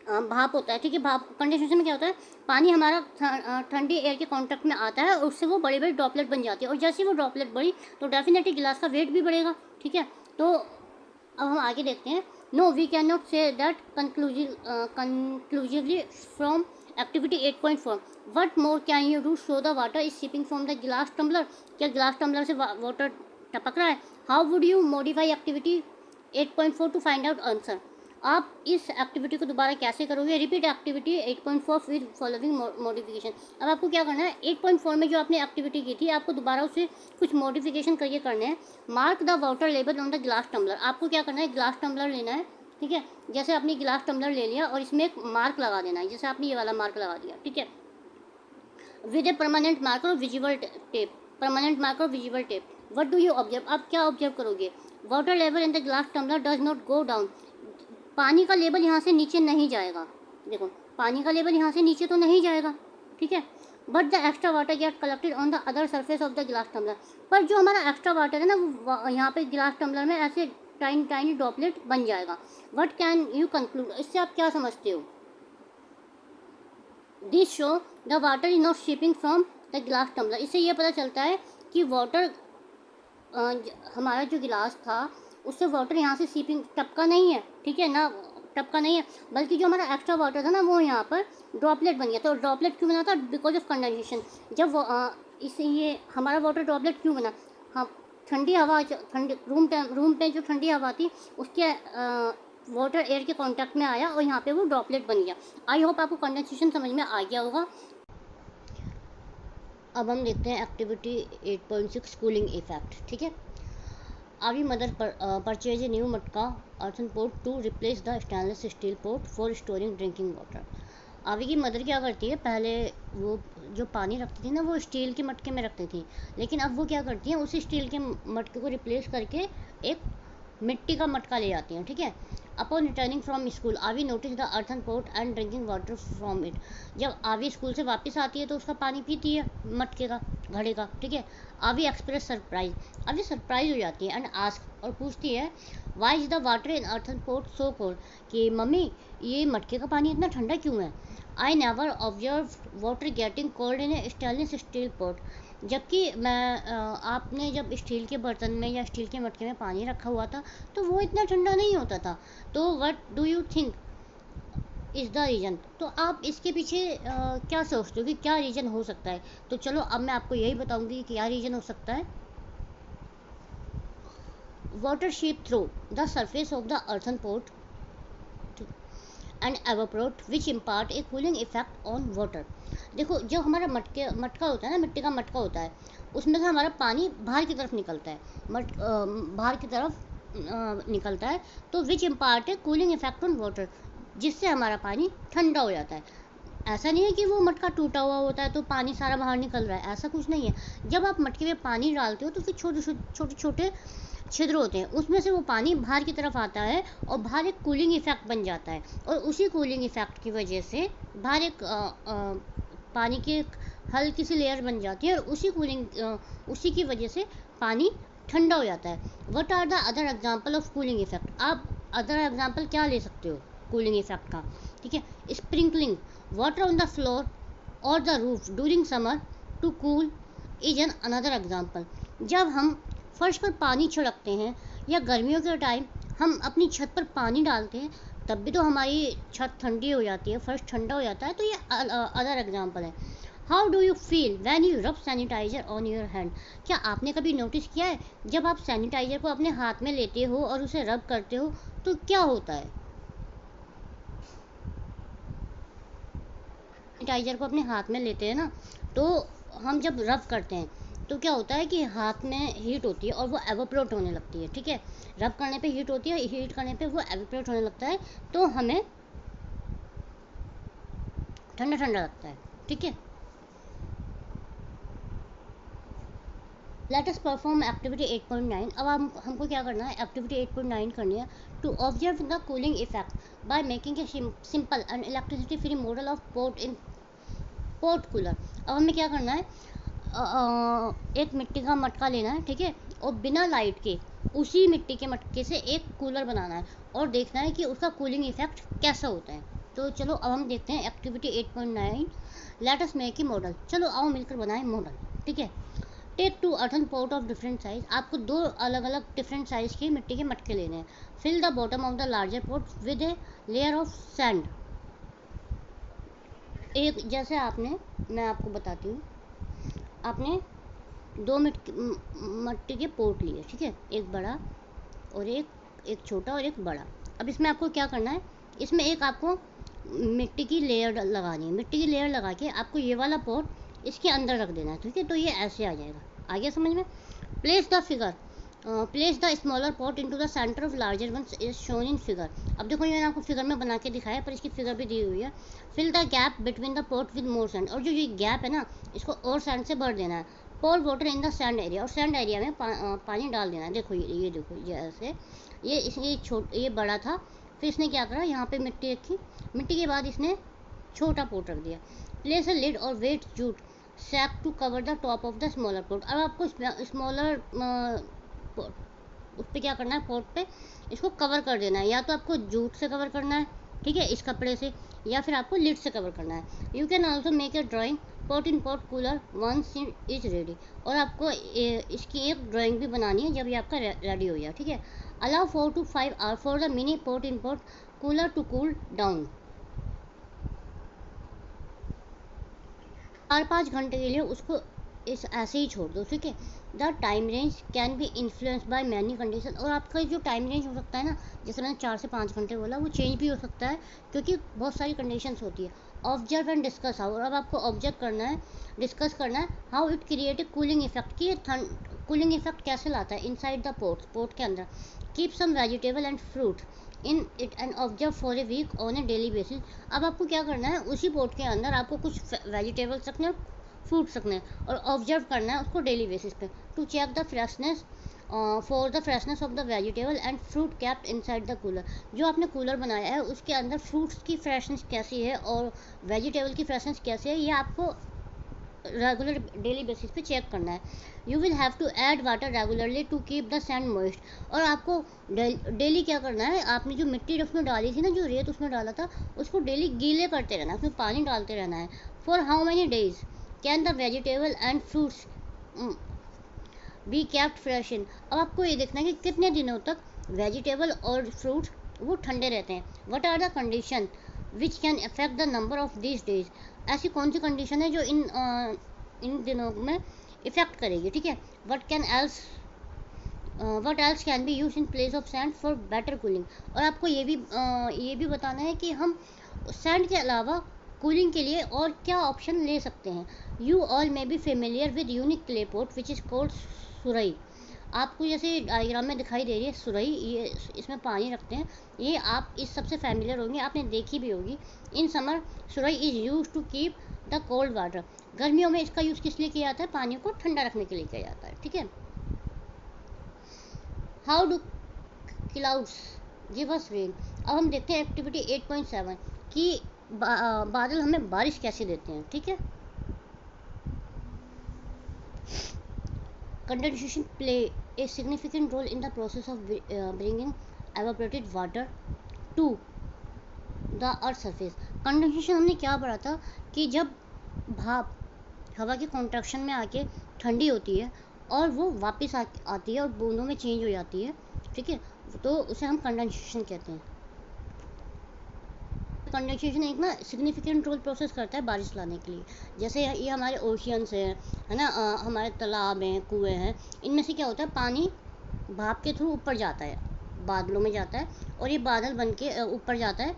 A: भाप होता है, ठीक है। भाप कंडेंसेशन में क्या होता है, पानी हमारा ठंडी एयर के कांटेक्ट में आता है और उससे वो बड़ी बड़ी ड्रॉपलेट बन जाती है, और जैसे ही वो ड्रॉपलेट बढ़ी तो डेफिनेटली गिलास का वेट भी बढ़ेगा, ठीक है। तो अब हम आगे देखते हैं। No we can not say that conclusively from activity 8.4 what more can you do show the water is seeping from the glass tumbler. क्या गिलास टम्बलर से वाटर टपक रहा है? How would you modify activity 8.4 to find out answer. आप इस activity को दोबारा कैसे करोगे? Repeat activity 8.4 with following modification. अब आपको क्या करना है, 8.4 में जो आपने एक्टिविटी की थी आपको दोबारा उससे कुछ मॉडिफिकेशन करके करने हैं। Mark the water level on the glass tumbler. आपको क्या करना है, ग्लास टम्बलर लेना है, ठीक है। जैसे आपने गिलास टम्बलर ले लिया और इसमें एक मार्क लगा देना है, जैसे आपने ये वाला मार्क लगा दिया, ठीक है, विद ए परमानेंट मार्कर और विजिबल टेप। परमानेंट मार्कर और visible tape. What do you observe? आप क्या ऑब्जर्व करोगे? Water level in the glass tumbler does not go down. पानी का लेवल यहाँ से नीचे नहीं जाएगा, देखो पानी का लेवल यहाँ से नीचे तो नहीं जाएगा, ठीक है। But the extra water get collected on the other surface of the glass tumbler. पर जो हमारा एक्स्ट्रा वाटर है ना वो यहाँ पे गिलास टम्बलर में ऐसे टाइनी टाइनी ड्रॉपलेट बन जाएगा। What can you conclude? इससे आप क्या समझते हो? This show the water is not shipping from the glass tumbler. इससे ये पता चलता है कि वाटर हमारा जो गिलास था उससे वाटर यहाँ से सीपिंग टपका नहीं है, ठीक है ना, टपका नहीं है, बल्कि जो हमारा एक्स्ट्रा वाटर था ना वो यहाँ पर ड्रॉपलेट बन गया। तो ड्रॉपलेट क्यों बना था? Because of condensation. जब इससे ये हमारा वाटर ड्रॉपलेट क्यों बना? हाँ, ठंडी हवा, ठंडी रूम पे जो ठंडी हवा थी उसके वाटर एयर के कांटेक्ट में आया और यहाँ पे वो ड्रॉपलेट बन गया। आई होप आपको कंडेंसेशन समझ में आ गया होगा। अब हम देखते हैं एक्टिविटी 8.6 कूलिंग इफेक्ट, ठीक है। Avi mother purchase a new matka earthen pot to replace the stainless steel pot for storing drinking water. Avi की मदर क्या करती है, पहले वो जो पानी रखती थी ना वो स्टील के मटके में रखती थी, लेकिन अब वो क्या करती हैं, उसी स्टील के मटके को रिप्लेस करके एक मिट्टी का मटका ले आती हैं, ठीक है। Upon returning from school Avi notice the earthen pot and drinking water from it. जब आवी स्कूल से वापस आती है तो उसका पानी पीती है, मटके का, घड़े का, ठीक है। आवी एक्सप्रेस सरप्राइज। अभी सरप्राइज हो जाती है एंड आस्क, और पूछती है why is the water in earthen pot so cold, कि मम्मी ये मटके का पानी इतना ठंडा क्यों है? I never observe water getting cold in a stainless steel pot. जबकि आपने जब स्टील के बर्तन में या स्टील के मटके में पानी रखा हुआ था तो वो इतना ठंडा नहीं होता था। तो what do you think is the reason? तो आप इसके पीछे क्या सोचते हो कि क्या रीज़न हो सकता है? तो चलो अब मैं आपको यही बताऊंगी कि क्या रीज़न हो सकता है। Water seep through the surface of the earthen pot and evaporate which impart a cooling effect on water. देखो जो हमारा मटका होता है ना, मिट्टी का मटका होता है, उसमें से हमारा पानी बाहर की तरफ निकलता है, बाहर की तरफ निकलता है, तो which impart a cooling effect on water, जिससे हमारा पानी ठंडा हो जाता है। ऐसा नहीं है कि वो मटका टूटा हुआ होता है तो पानी सारा बाहर निकल रहा है, ऐसा कुछ नहीं है। जब आप मटके में पानी डालते हो तो फिर छोटे छोटे छिद्र होते हैं, उसमें से वो पानी बाहर की तरफ आता है और बाहर एक कूलिंग इफेक्ट बन जाता है, और उसी कूलिंग इफेक्ट की वजह से बाहर एक पानी की एक हल्की सी लेयर बन जाती है, और उसी की वजह से पानी ठंडा हो जाता है। What are the other example of cooling effect? आप अदर एग्जाम्पल क्या ले सकते हो कूलिंग इफेक्ट का? ठीक है, sprinkling water on the floor और the roof during summer to cool is an another example. जब हम फर्श पर पानी छिड़कते हैं या गर्मियों के टाइम हम अपनी छत पर पानी डालते हैं तब भी तो हमारी छत ठंडी हो जाती है, फर्श ठंडा हो जाता है, तो ये अदर एग्जाम्पल है। How do you feel when you rub sanitizer on your hand? क्या आपने कभी नोटिस किया है जब आप सैनिटाइजर को अपने हाथ में लेते हो और उसे रब करते हो तो क्या होता है? सैनिटाइजर को अपने हाथ में लेते हैं ना, तो हम जब रब करते हैं तो क्या होता है कि हाथ में हीट होती है और वो एवोपरेट होने लगती है, ठीक है। रब करने पे हीट होती है, हीट करने पे वो एवोपरेट होने लगता है, तो हमें ठंडा ठंडा लगता है, ठीक है। Let us perform activity 8.9। अब हमको क्या करना है, एक्टिविटी 8.9 करनी है। To observe the cooling effect by making a simple and electricity free model of pot cooler. अब हमें क्या करना है, एक मिट्टी का मटका लेना है, ठीक है, और बिना लाइट के उसी मिट्टी के मटके से एक कूलर बनाना है और देखना है कि उसका कूलिंग इफेक्ट कैसा होता है। तो चलो अब हम देखते हैं activity 8.9, let us make a model. चलो आओ मिलकर बनाएं मॉडल। ठीक है, take 2 earthen pot of different size. आपको 2 अलग अलग डिफरेंट साइज के मिट्टी के मटके लेने हैं। Fill the bottom of the larger pot with a layer of sand. एक जैसे आपने, मैं आपको बताती हूँ, आपने 2 मिट्टी के पोट लिए, ठीक है, एक बड़ा और एक छोटा और एक बड़ा। अब इसमें आपको क्या करना है, इसमें एक आपको मिट्टी की लेयर लगानी है। मिट्टी की लेयर लगा के आपको ये वाला पॉट इसके अंदर रख देना है। ठीक है, तो ये ऐसे आ जाएगा। आ गया समझ में? Place the figure, place the smaller pot into the centre of larger one is shown in figure. अब देखो ये मैंने आपको फिगर में बना के दिखाया, पर इसकी फिगर भी दी हुई है। Fill the gap between the pot with more sand. और जो ये गैप है ना, इसको और सैंड से भर देना है। Pour water in the sand area, और सैंड एरिया में पानी डाल देना है। देखो ये देखो, ये ऐसे, ये बड़ा था, फिर इसने क्या करा, यहाँ पे मिट्टी रखी, मिट्टी के बाद इसने छोटा पोट रख दिया। प्लेस अ लिड और wet jute sack to cover the top of the smaller pot. अब आपको स्मॉलर उस पर क्या करना है, पोट पे इसको कवर कर देना है। या तो आपको जूट से कवर करना है, ठीक है, इस कपड़े से, या फिर आपको लिड से कवर करना है। You can also make a drawing pot in pot cooler once is ready. और आपको इसकी एक ड्राइंग भी बनानी है जब ये आपका रेडी हो जाए। ठीक है, allow 4 to 5 hour for the mini pot in pot cooler to cool down. 4-5 घंटे के लिए उसको इस ऐसे ही छोड़ दो। ठीक है, the time range can be influence by many condition. और आपका जो टाइम रेंज हो सकता है ना, जैसे मैंने 4 से 5 घंटे बोला, वो चेंज भी हो सकता है क्योंकि बहुत सारी कंडीशंस होती है। Observe and discuss how. और अब आपको ऑब्जर्व करना है, डिस्कस करना है how it create a cooling effect, कि कूलिंग इफेक्ट कैसे लाता है इनसाइड द पोट के अंदर। Keep some vegetable and fruit in it and observe for a week on a daily basis. अब आपको क्या करना है, उसी पोट के अंदर आपको कुछ वेजिटेबल्स रखने हैं, फ्रूट्स रखने हैं, और ऑब्जर्व करना है उसको डेली बेसिस पे, to check the freshness, for the freshness of the vegetable and fruit kept inside the cooler. जो आपने कूलर बनाया है उसके अंदर फ्रूट्स की फ्रेशनेस कैसी है और वेजिटेबल की फ्रेशनेस कैसी है, ये आपको रेगुलर डेली बेसिस पे चेक करना है। You will have to add water regularly to keep the sand moist. और आपको डेली क्या करना है, आपने जो मिट्टी उसमें डाली थी ना, जो रेत उसमें डाला था, उसको डेली गीले करते रहना है, उसमें पानी डालते रहना है। For how many days can the vegetable and fruits be kept fresh in. अब आपको ये देखना है कि कितने दिनों तक वेजिटेबल और फ्रूट्स वो ठंडे रहते हैं। What are the condition which can affect the number of this days. ऐसी कौन सी कंडीशन है जो इन दिनों में इफेक्ट करेगी। ठीक है, what else can be use in place of sand for better cooling. और आपको ये भी बताना है कि हम सैंड के अलावा कूलिंग के लिए और क्या ऑप्शन ले सकते हैं। You all may be familiar with unique clay pot which is called surahi. आपको जैसे डायग्राम में दिखाई दे रही है सुरई, ये इसमें पानी रखते हैं, ये आप इस सबसे फैमिलियर होंगे, आपने देखी भी होगी। In summer surahi is use to keep the cold water. गर्मियों में इसका यूज़ किस लिए किया जाता है, पानी को ठंडा रखने के लिए किया जाता है। ठीक है, how do clouds give us rain. अब हम देखते हैं एक्टिविटी 8.7 कि बादल हमें बारिश कैसे देते हैं। ठीक है, condensation play a significant role in the process of bringing evaporated water to the earth surface। Condensation हमने क्या पढ़ा था कि जब भाप हवा के कॉन्ट्रैक्शन में आके ठंडी होती है और वो वापस आती है और बूंदों में चेंज हो जाती है। ठीक है, तो उसे हम कंडेंसेशन कहते हैं। कंडेंसेशन एक ना सिग्निफिकेंट रोल प्रोसेस करता है बारिश लाने के लिए। जैसे ये हमारे ओशियंस है ना, हमारे तालाब हैं, कुएँ हैं, इनमें से क्या होता है, पानी भाप के थ्रू ऊपर जाता है, बादलों में जाता है, और ये बादल बन के ऊपर जाता है।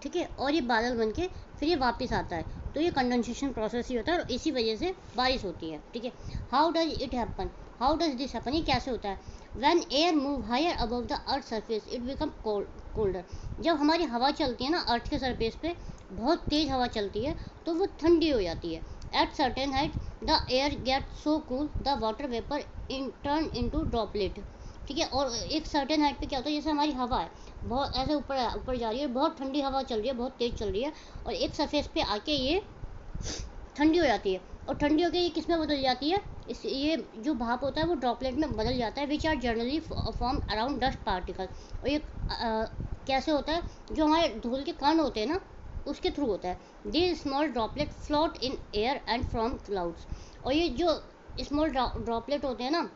A: ठीक है, और ये बादल बन के फिर ये वापस आता है। तो ये कंडेंसेशन प्रोसेस ही होता है और इसी वजह से बारिश होती है। ठीक है, how does it happen, how does this happen, ये कैसे होता है। When air move higher above the earth surface it become colder. जब हमारी हवा चलती है ना अर्थ के सरफेस पे, बहुत तेज़ हवा चलती है, तो वो ठंडी हो जाती है। At certain height the air get so cool the water vapour in turn into droplet. ठीक है, और एक सर्टेन हाइट पे क्या होता है, जैसे हमारी हवा है बहुत ऐसे ऊपर जा रही है, बहुत ठंडी हवा चल रही है, बहुत तेज़ चल रही है, और एक सरफेस पे आके ये ठंडी हो जाती है, और ठंडी होकर ये किस में बदल जाती है, ये जो भाप होता है वो ड्रॉपलेट में बदल जाता है, which are generally form around dust particle. और ये कैसे होता है, जो हमारे धूल के कण होते हैं ना, उसके थ्रू होता है। This small droplet float in air and from clouds. और ये जो स्मॉल ड्रॉपलेट होते हैं ना,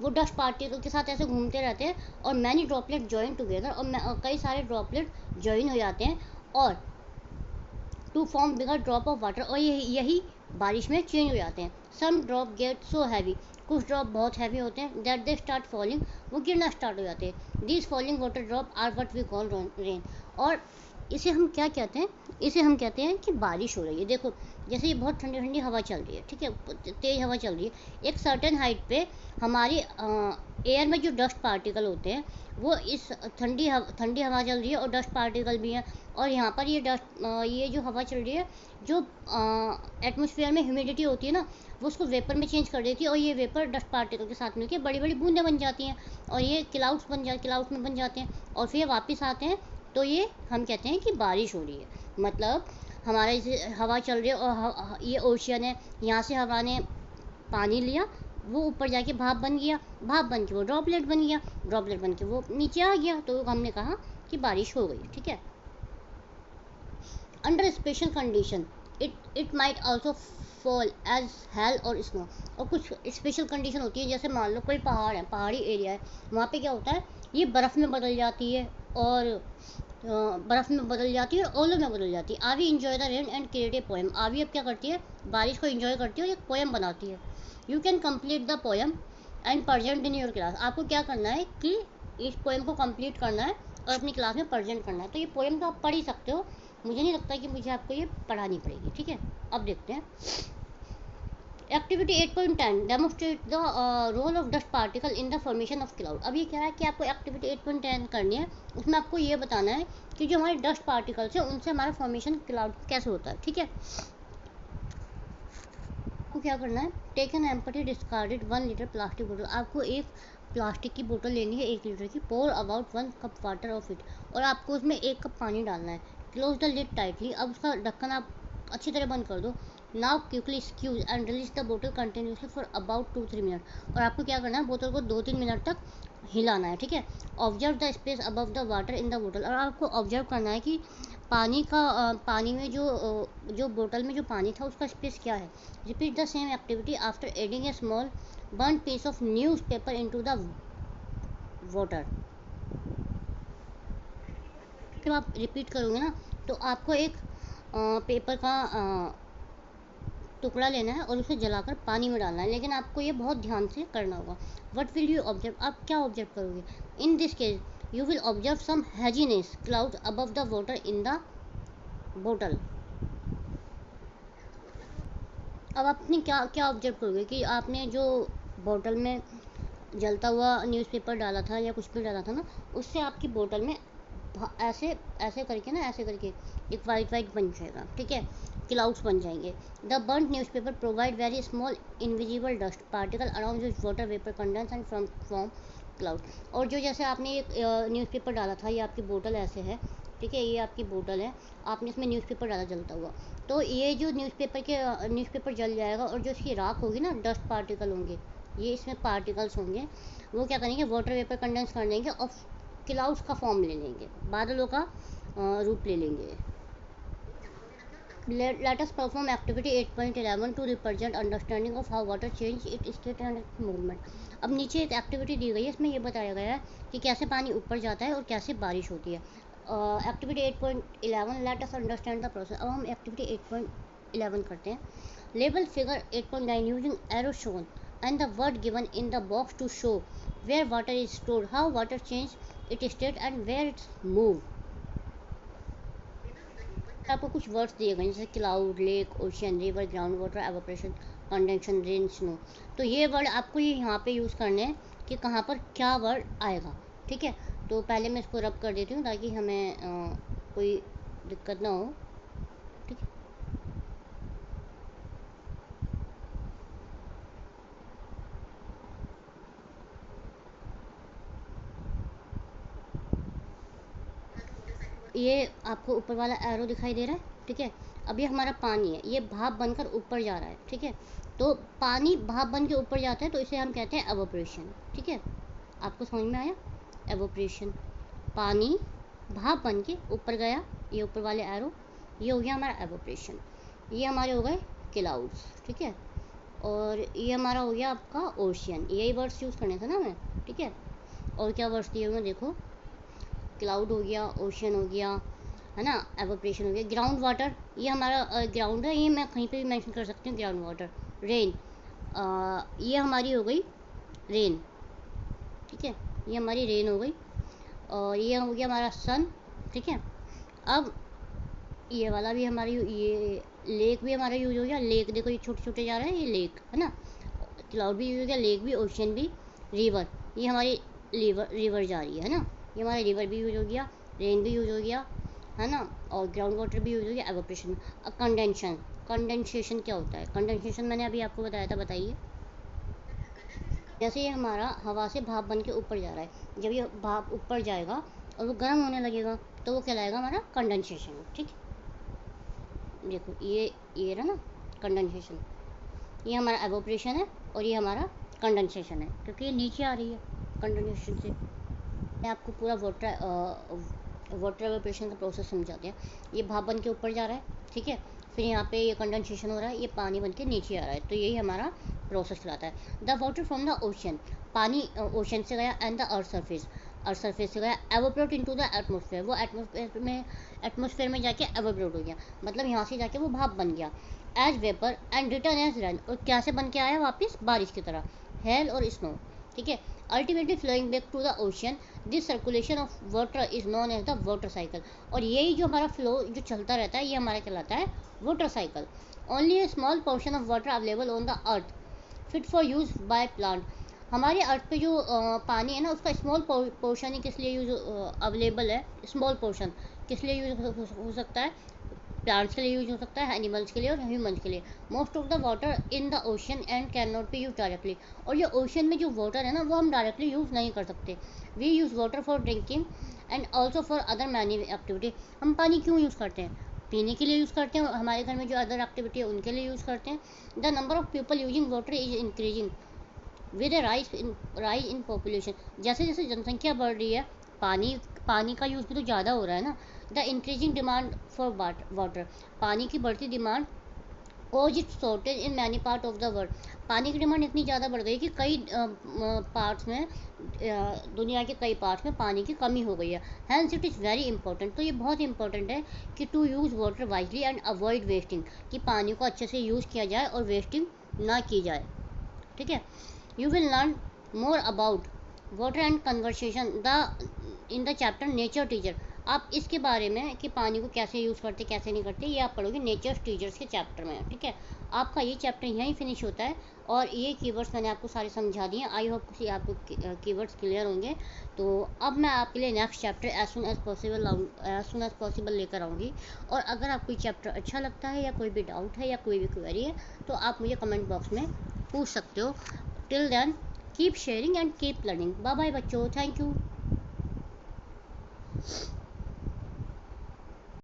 A: वो डस्ट पार्टिकल के साथ ऐसे घूमते रहते हैं और मैनी ड्रॉपलेट जॉइन टुगेदर, और कई सारे ड्रॉपलेट जॉइन हो जाते हैं और to form bigger drop of water, और यही बारिश में चेंज हो जाते हैं। Some drop get so heavy, कुछ ड्रॉप बहुत हैवी होते हैं, दैट दे स्टार्ट फॉलिंग, वो गिरना स्टार्ट हो जाते हैं। These falling water drop are what we call rain. और इसे हम क्या कहते हैं, इसे हम कहते हैं कि बारिश हो रही है। देखो जैसे ये बहुत ठंडी ठंडी हवा चल रही है, ठीक है, तेज़ हवा चल रही है, एक सर्टेन हाइट पे हमारी एयर में जो डस्ट पार्टिकल होते हैं वो इस ठंडी हवा चल रही है और डस्ट पार्टिकल भी हैं, और यहाँ पर ये जो हवा चल रही है, जो एटमॉस्फेयर में ह्यूमिडिटी होती है ना, वो उसको वेपर में चेंज कर देती है, और ये वेपर डस्ट पार्टिकल के साथ मिलकर बड़ी बड़ी बूंदें बन जाती हैं, और ये क्लाउड्स में बन जाते हैं, और फिर वापस आते हैं। तो ये हम कहते हैं कि बारिश हो रही है। मतलब हमारा जैसे हवा चल रही है और ये ओशियन है, यहाँ से हवा ने पानी लिया, वो ऊपर जाके भाप बन गया, भाप बन के वो ड्रॉपलेट बन गया, ड्रॉपलेट बन के वो नीचे आ गया, तो हमने कहा कि बारिश हो गई। ठीक है। Under special condition it might also fall as hail और स्नो। और कुछ स्पेशल कंडीशन होती है, जैसे मान लो कोई पहाड़ है, पहाड़ी एरिया है, वहाँ पे क्या होता है, ये बर्फ़ में बदल जाती है, और बर्फ़ में बदल जाती है और ओलों में बदल जाती है। आवी enjoy the rain and create a poem. आवी अब क्या करती है, बारिश को इंजॉय करती है और एक पोएम बनाती है। You can complete the poem and present in your class. आपको क्या करना है कि इस पोएम को कंप्लीट करना है और अपनी क्लास में प्रेजेंट करना है। तो ये पोएम तो आप पढ़ ही सकते हो, मुझे नहीं लगता कि मुझे आपको ये पढ़ानी पड़ेगी। ठीक है, अब देखते हैं activity 8.10 demonstrate the role of dust particle in the formation of cloud. अब ये कह रहा है कि आपको एक्टिविटी 8.10 करनी है, उसमें आपको ये बताना है कि जो हमारे डस्ट पार्टिकल्स हैं उनसे हमारा फॉर्मेशन क्लाउड कैसे होता है। ठीक है, आपको क्या करना है, take an empty discarded 1 litre plastic bottle. आपको एक प्लास्टिक की बोतल लेनी है 1 लीटर की, pour about 1 cup water of it, और आपको उसमें 1 कप पानी डालना है। Close the lid tightly. अब उसका ढक्कन आप अच्छी तरह बंद कर दो। Now quickly squeeze and release the बोतल कंटिन्यूसली फॉर अबाउट 2-3 मिनट। और आपको क्या करना है, बोतल को 2-3 मिनट तक हिलाना है। ठीक है, observe the space above the water in the बोतल। और आपको ऑब्जर्व करना है कि पानी में जो बोतल में जो पानी था उसका स्पेस क्या है। Repeat the same activity after adding a small burn piece of newspaper into the water. जब आप रिपीट करोगे ना, तो आपको एक पेपर का टुकड़ा लेना है और उसे जलाकर पानी में डालना है, लेकिन आपको ये बहुत ध्यान से करना होगा। वट विल यू ऑब्जर्व, आप क्या ऑब्जर्व करोगे, in this case you will observe some haziness cloud above the water in the bottle. अब आपने क्या क्या ऑब्जर्व करोगे कि आपने जो बोतल में जलता हुआ न्यूज़पेपर डाला था या कुछ भी डाला था ना, उससे आपकी बोतल में ऐसे ऐसे करके ना, ऐसे करके एक वाइट वाइट बन जाएगा। ठीक है, क्लाउड्स बन जाएंगे। The burn newspaper provide very small invisible dust particle around this water vapour condense and from cloud. और जो जैसे आपने एक न्यूज़पेपर डाला था, ये आपकी बोतल ऐसे है, ठीक है, ये आपकी बोतल है, आपने इसमें न्यूज़पेपर डाला जलता हुआ, तो ये जो न्यूज़पेपर जल जाएगा, और जो इसकी राख होगी ना, डस्ट पार्टिकल होंगे, ये इसमें पार्टिकल्स होंगे, वो क्या करेंगे, वाटर वेपर कंडेंस कर लेंगे और क्लाउड्स का फॉर्म ले लेंगे, बादलों का रूप ले लेंगे। Let us perform activity 8.11 to represent understanding of how water change its state and its movement। अब नीचे एक एक्टिविटी दी गई है, इसमें ये बताया गया है कि कैसे पानी ऊपर जाता है और कैसे बारिश होती है। Activity 8.11 let us understand the process. अब हम एक्टिविटी 8.11 करते हैं। Label figure 8.9 using arrow shown and the word given in the box to show where water is stored, how water change it state and where its move. आपको कुछ words दिए गए जैसे cloud, lake, ocean, river, ground water, evaporation, condensation, rain, snow. तो ये word आपको ये यहाँ पे यूज़ करने हैं कि कहाँ पर क्या वर्ड आएगा। ठीक है, तो पहले मैं इसको रब कर देती हूँ ताकि हमें कोई दिक्कत ना हो। ठीक है, ये आपको ऊपर वाला एरो दिखाई दे रहा है। ठीक है, अब ये हमारा पानी है, ये भाप बनकर ऊपर जा रहा है। ठीक है, तो पानी भाप बन के ऊपर जाता है, तो इसे हम कहते हैं एवोपरेशन। ठीक है, आपको समझ में आया, एवोपरेशन, पानी भाप बन के ऊपर गया, ये ऊपर वाले एरो, ये हो गया हमारा एवोपरेशन। ये हमारे हो गए क्लाउड्स, ठीक है। और ये हमारा हो गया आपका ओशियन। यही वर्ड्स यूज़ करने थे ना हमें, ठीक है। और क्या वर्ड्स दिए हुए हैं देखो, क्लाउड हो गया, ओशियन हो गया, है ना, एवोपरेशन हो गया। ग्राउंड वाटर, ये हमारा ग्राउंड है, ये मैं कहीं पे भी मेंशन कर सकती हूँ, ग्राउंड वाटर। रेन, ये हमारी हो गई रेन, ठीक है, ये हमारी रेन हो गई। और ये हो गया हमारा सन, ठीक है। अब ये वाला भी हमारी, ये लेक भी हमारा यूज हो गया। लेक देखो ये छोटे छोटे जा रहे हैं, ये लेक है ना। क्लाउड भी यूज हो गया, लेक भी, ओशियन भी, रिवर, ये हमारी रिवर जा रही है ना, ये हमारा रिवर भी यूज हो गया, रेन भी यूज हो गया, है ना। और ग्राउंड वाटर भी यूज हो गया, एवोपरेशन। कंडेंशन, कंडेंसेशन क्या होता है? कंडेंसेशन मैंने अभी आपको बताया था, बताइए। जैसे ये हमारा हवा से भाप बन के ऊपर जा रहा है, जब ये भाप ऊपर जाएगा और वो गर्म होने लगेगा तो वो कहलाएगा हमारा कंडेंसेशन, ठीक। देखो ये रहा ना कंडेंसेशन, ये हमारा एवोपरेशन है और ये हमारा कंडेंसेशन है, क्योंकि ये नीचे आ रही है कंडेंसेशन से। मैं आपको पूरा वाटर एवोपरेशन का प्रोसेस समझाते हैं। ये भाप बन के ऊपर जा रहा है, ठीक है, फिर यहाँ पे ये कंडेंसेशन हो रहा है, ये पानी बन के नीचे आ रहा है, तो यही हमारा प्रोसेस कहलाता है। The water from the ocean, पानी ओशन से गया, एंड द अर्थ सरफेस से गया, एवोपरेट इनटू द एटमोसफेयर, वो एटमोसफेयर में जाके एवोपरेट हो गया, मतलब यहाँ से जाके वो भाप बन गया। As vapour and return as rain, और क्या से बन के आया वापस? बारिश की तरह, हेल और स्नो, ठीक है। Ultimately flowing back to the ocean, this circulation of water is known as the water cycle, और यही जो हमारा फ्लो जो चलता रहता है, ये हमारा कहलाता है water cycle. Only A small portion of water available on the earth, fit for use by plant, हमारे अर्थ पे जो पानी है ना, उसका स्मॉल पोर्शन ही किस लिए यूज अवेलेबल है, स्मॉल पोर्शन किस लिए यूज हो सकता है? प्लांट्स के लिए यूज हो सकता है, एनिमल्स के लिए और ह्यूमंस के लिए। Most of the water in the ocean and can not be use directly, और ये ओशन में जो वाटर है ना, वो हम डायरेक्टली यूज़ नहीं कर सकते। We use water for drinking and also for other many activity, हम पानी क्यों यूज़ करते हैं? पीने के लिए यूज़ करते हैं, हमारे घर में जो अदर एक्टिविटी है उनके लिए यूज़ करते हैं। The number of people using water is increasing with rise in population, जैसे जैसे जनसंख्या बढ़ रही है, पानी का यूज़ भी तो ज़्यादा हो रहा है ना। The increasing demand for water, पानी की बढ़ती demand, cause it shortage in many part of the world, पानी की डिमांड इतनी ज़्यादा बढ़ गई कि कई पार्ट्स में, दुनिया के कई पार्ट्स में पानी की कमी हो गई है। Hence it is very important, तो ये बहुत इंपॉर्टेंट है कि to use water wisely and avoid wasting, कि पानी को अच्छे से यूज़ किया जाए और वेस्टिंग ना की जाए, ठीक है। You will learn more about water and conversation in the chapter nature teacher, आप इसके बारे में कि पानी को कैसे यूज़ करते कैसे नहीं करते, ये आप पढ़ोगे नेचर टीचर्स के चैप्टर में, ठीक है। आपका ये चैप्टर यहीं फिनिश होता है, और ये कीवर्ड्स मैंने आपको सारे समझा दिए। आई होप कि आपको कीवर्ड्स क्लियर होंगे। तो अब मैं आपके लिए next chapter as soon as possible लेकर आऊँगी। और अगर आपको ये चैप्टर अच्छा लगता है, या कोई भी डाउट है, या कोई भी क्वेरी है, तो आप मुझे कमेंट बॉक्स में पूछ सकते हो। Till then, keep sharing and keep learning. Bye bye बच्चों, thank you.